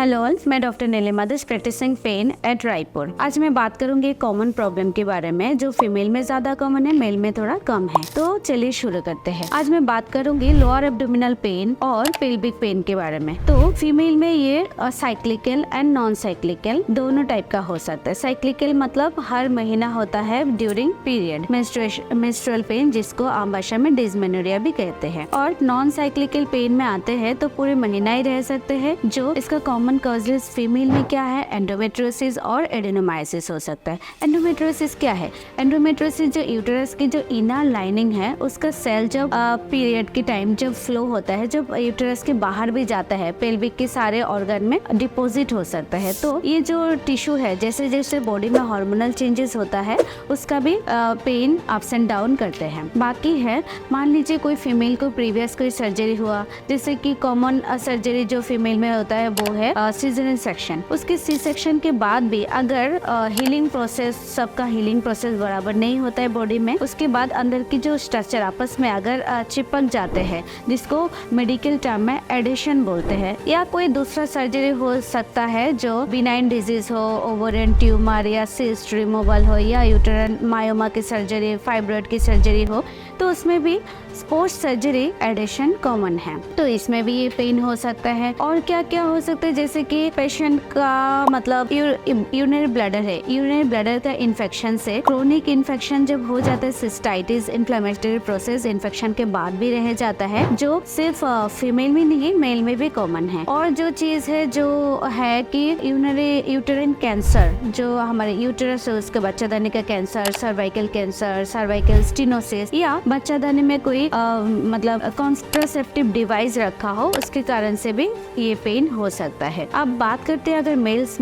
Hello all, मैं doctor Neelima Das practising pain at Raipur. आज मैं बात करूंगी एक कॉमन प्रॉब्लम के बारे में जो फीमेल में ज्यादा कॉमन है, मेल में थोड़ा कम है। तो चलिए शुरू करते हैं। आज मैं बात करूंगी लोअर एब्डोमिनल पेन और पेल्विक पेन के बारे में। तो फीमेल में ये साइक्लिकल एंड नॉन साइक्लिकल दोनों टाइप का हो सकता है। साइक्लिकल मतलब हर महीना होता है ड्यूरिंग पीरियड, मेंस्ट्रुअल पेन जिसको आम भाषा में डिस्मेनोरिया भी कहते हैं। और नॉन साइक्लिकल पेन में आते हैं तो पूरे महीना ही रह सकते हैं। जो इसका कॉमन कॉजेस फीमेल में क्या है, एंडोमेट्रियोसिस और एडेनोमाइसिस हो सकता है। एंडोमेट्रियोसिस क्या है? एंडोमेट्रियोसिस जो यूटेरस की जो इनर लाइनिंग है उसका सेल जब पीरियड के टाइम जब फ्लो होता है, जब यूटेरस के बाहर भी जाता है, पेल्विक के सारे ऑर्गन में डिपॉजिट हो सकता है। तो ये जो टिश्यू है, जैसे जैसे बॉडी में हार्मोनल चेंजेस होता है उसका भी पेन अप्स एंड डाउन करते हैं। बाकी है, मान लीजिए कोई फीमेल को प्रीवियस कोई सर्जरी हुआ, जैसे कि कॉमन सर्जरी जो फीमेल में होता है वो है सीजरल सेक्शन। उसके सी सेक्शन के बाद भी अगर हीलिंग प्रोसेस, सबका हीलिंग प्रोसेस बराबर नहीं होता है बॉडी में, उसके बाद अंदर की जो स्ट्रक्चर आपस में अगर चिपक जाते हैं, जिसको मेडिकल टर्म में एडिशन बोलते हैं। या कोई दूसरा सर्जरी हो सकता है जो बिनाइन डिजीज हो, ओवरियन ट्यूमर या सिस्ट रिमूवल हो, या यूटेरन मायोमा की सर्जरी, फाइब्रॉइड की सर्जरी हो, तो उसमें भी पोस्ट सर्जरी एडिशन कॉमन है। तो इसमें भी ये पेन हो सकता है। और क्या क्या हो सकता है, जैसे कि पेशेंट का मतलब यूरिनरी ब्लैडर है, यूरिनरी ब्लैडर का इन्फेक्शन से क्रोनिक इन्फेक्शन जब हो जाता है, सिस्टाइटिस इन्फ्लेमेटरी प्रोसेस इन्फेक्शन के बाद भी रह जाता है, जो सिर्फ फीमेल में नहीं मेल में भी कॉमन है। और जो चीज है जो है कि यूटेरिन कैंसर, जो हमारे यूटेरस है उसके बच्चादानी का cancer, cervical cancer, cervical stenosis, या बच्चादानी में कोई मतलब कॉन्ट्रासेप्टिव डिवाइस रखा हो, उसके कारण से भी ये पेन हो सकता है। अब बात करते हैं अगर मेल्स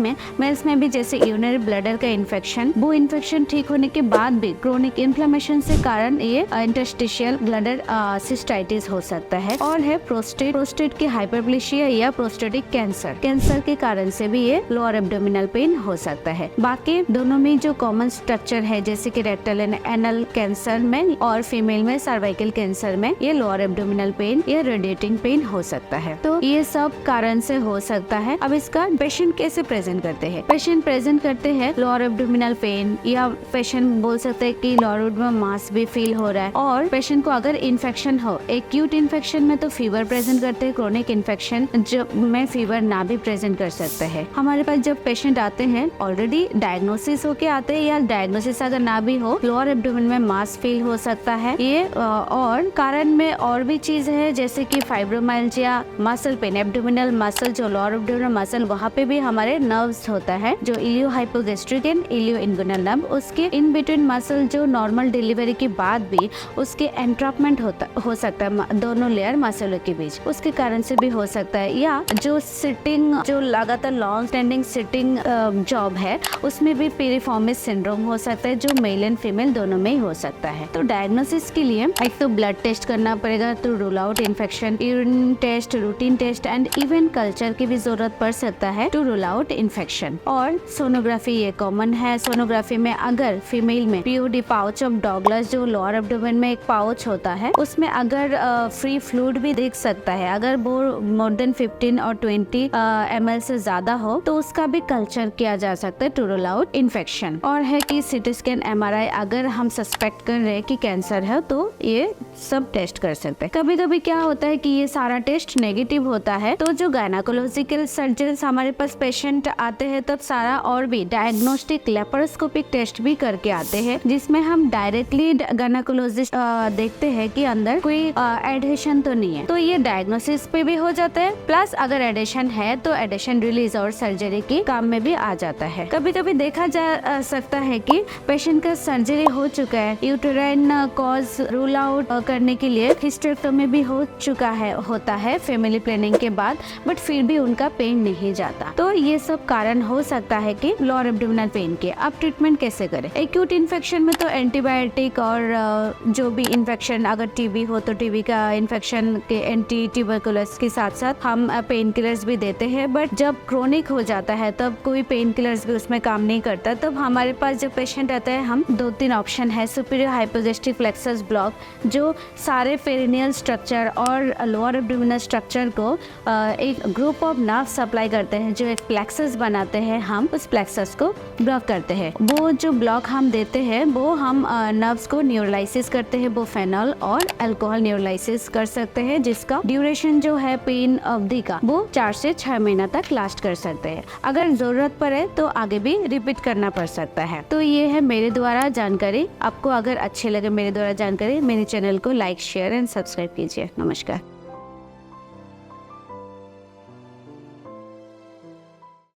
में भी जैसे यूरिनरी ब्लैडर का इन्फेक्शन, वो इन्फेक्शन ठीक होने के बाद भी क्रोनिक इन्फ्लेमेशन से कारण ये इंटरस्टिशियल ब्लैडर सिस्टाइटिस हो सकता है। और है प्रोस्टेट की हाइपरप्लेशिया या प्रोस्टेटिक कैंसर के कारण से भी ये लोअर एब्डोमिनल पेन हो सकता है। बाकी दोनों में जो कॉमन स्ट्रक्चर है, जैसे कि रेक्टल एंड एनल कैंसर में और फीमेल में सर्वाइकल कैंसर में ये लोअर एब्डोमिनल पेन या रेडिएटिंग पेन हो सकता है। तो ये सब कारण से हो सकता है। अब इसका पेशेंट कैसे प्रेजेंट करते हैं? पेशेंट प्रेजेंट करते हैं लोअर एब्डोमिनल पेन, या पेशेंट बोल सकते हैं कि लोअर एब्डोमिनल मास भी फील हो रहा है। और पेशेंट को अगर इन्फेक्शन हो, एक्यूट इन्फेक्शन में तो फीवर प्रेजेंट करते हैं, क्रोनिक इन्फेक्शन जब में फीवर ना भी प्रेजेंट कर सकते हैं। हमारे पास जब पेशेंट आते हैं ऑलरेडी डायग्नोसिस होके आते हैं, या डायग्नोसिस अगर ना भी हो, लोअर एब्डोमेन में मास फील हो सकता है। ये और कारण में और भी चीज है, जैसे कि fibromyalgia, muscle pain, abdominal muscle जो लोअर एब्डोमिनल मसल, वहाँ पे भी हमारे नर्व्स होता है जो ilio hypogastric and ilio inguinal nerve, उसके इन बिटवीन मसल जो नॉर्मल डिलीवरी के बाद भी उसके एंट्रैपमेंट हो सकता है दोनों लेयर मसलों के बीच, उसके कारण से भी हो सकता है। या जो सिटिंग, जो लगातार लॉन्ग स्टैंडिंग सिटिंग जॉब है, उसमें भी पेरिफॉर्मिस सिंड्रोम हो सकता है, जो मेल एंड फीमेल दोनों में ही हो सकता है। तो डायग्नोसिस के लिए एक तो ब्लड टेस्ट करना पड़ेगा तो rule out infection, urine test, routine test and even culture की भी जरूरत पड़ सकता है टू रूल आउट इन्फेक्शन। और सोनोग्राफी ये कॉमन है। सोनोग्राफी में अगर फीमेल में पीओडी, पाउच ऑफ डॉगलस, जो लोअर एब्डोमेन में एक पाउच होता है, उसमें अगर फ्री फ्लूइड भी देख सकता है, अगर वो मोर देन 15 और 20 ml से ज्यादा हो तो उसका भी कल्चर किया जा सकता है टू रूल आउट इन्फेक्शन। और है कि सीटी स्कैन, एमआरआई, अगर हम सस्पेक्ट कर रहे हैं कि कैंसर है तो ये सब टेस्ट कर सकते हैं। कभी कभी क्या होता है कि ये सारा टेस्ट नेगेटिव होता है, तो जो गायनाकोलॉजिकल सर्जन्स हमारे पास पेशेंट आते हैं तब सारा और भी डायग्नोस्टिक लेप्रोस्कोपिक टेस्ट भी करके आते हैं, जिसमें हम डायरेक्टली गायनाकोलॉजिस्ट देखते हैं कि अंदर कोई एडिशन तो नहीं है। तो ये डायग्नोसिस पे भी हो जाता है, प्लस अगर एडिशन है तो एडिशन रिलीज और सर्जरी के काम में भी आ जाता है। कभी कभी देखा जा सकता है कि पेशेंट का सर्जरी हो चुका है, यूटेराइन कॉज रूल आउट करने के लिए हिस्टेरेक्टोमी भी होता है फैमिली प्लानिंग के बाद, बट फिर भी उनका पेन नहीं जाता। तो ये सब कारण हो सकता है कि लोअर एब्डोमिनल पेन के। अब ट्रीटमेंट कैसे करें? एक्यूट इन्फेक्शन में तो एंटीबायोटिक और जो भी इन्फेक्शन, अगर टीबी हो तो टीबी का इन्फेक्शन के एंटी ट्यूबरकुलोसिस के साथ साथ हम पेन किलर्स भी देते हैं। बट जब क्रोनिक हो जाता है तब कोई पेन किलर्स भी उसमें काम नहीं करता। तब हमारे पास जब पेशेंट आता है, हम 2-3 ऑप्शन है। सुपीरियर हाइपोगैस्ट्रिक प्लेक्सस ब्लॉक, जो सारे पेरिनियल स्ट्रक्चर और लोअर एब्डोमिनल स्ट्रक्चर को एक group of nerve nerves apply करते हैं, जो एक प्लेक्सस बनाते हैं, हम उस प्लेक्सस को ब्लॉक करते हैं। वो जो ब्लॉक हम देते हैं वो हम नर्व्स को न्यूरोलाइसिस करते हैं, वो फेनॉल और अल्कोहल न्यूरोलाइसिस कर सकते हैं, जिसका ड्यूरेशन जो है पेन अवधि का वो 4 से 6 महीना तक लास्ट कर सकते हैं। अगर जरूरत पड़े तो आगे भी रिपीट करना पड़ सकता है। तो ये है मेरे द्वारा जानकारी। आपको अगर अच्छे लगे मेरे द्वारा जानकारी, मेरे चैनल को लाइक, शेयर एंड सब्सक्राइब कीजिए। नमस्कार।